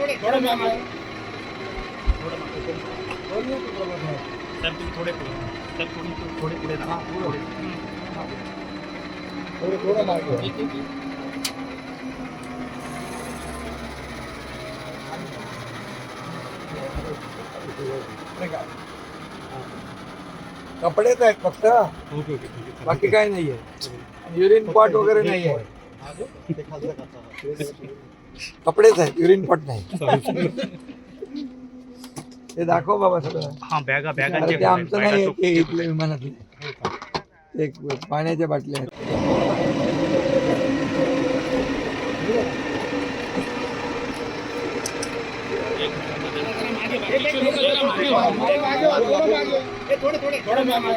थोड़ा मागे साहेब तुम्ही थोडे पुढे साहेब थोडे पुढे ना थोड़ा मागे कपडेच आहेत फक्त, ओके ओके बाकी काय नाहीये. युरिन पॉट वगैरे नाहीये, कपडेच आहेत, युरिन पॉट नाही. ते दाखव बाबा सगळं. हां बॅगा अरे बॅगांचे ते आमचं नाही, ते इथले विमानातले एक पाण्याच्या बाटल्या आहेत. थोडे मागे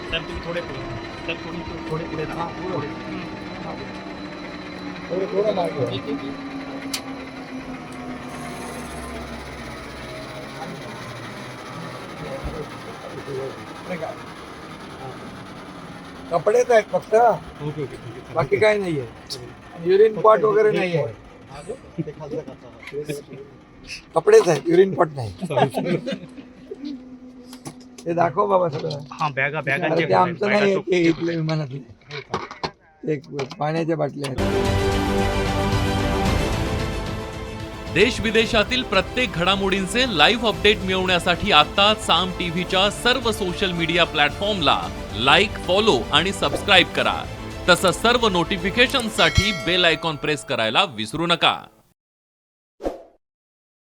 साहेब तुम्ही थोडे पुढे साहेब थोडे पुढे ना थोडं मागे कपडेच आहेत फक्त, ओके ओके बाकी काय नाहीये. युरिन पॉट वगैरे नाहीये, कपडेच आहेत, युरिन पॉट नाही. ते दाखव बाबा सगळं. हां बॅगा अरे बॅगांचे ते आमचं नाही, ते इथले विमानातले एक पाण्याच्या बाटल्या आहेत. देश विदेशातील प्रत्येक घडामोडींचे लाईव्ह अपडेट मिळवण्यासाठी आता साम टीव्हीच्या सर्व सोशल मीडिया प्लॅटफॉर्मला लाईक, फॉलो आणि सबस्क्राईब करा. तसंच सर्व नोटिफिकेशनसाठी बेल आयकॉन प्रेस करायला विसरू नका.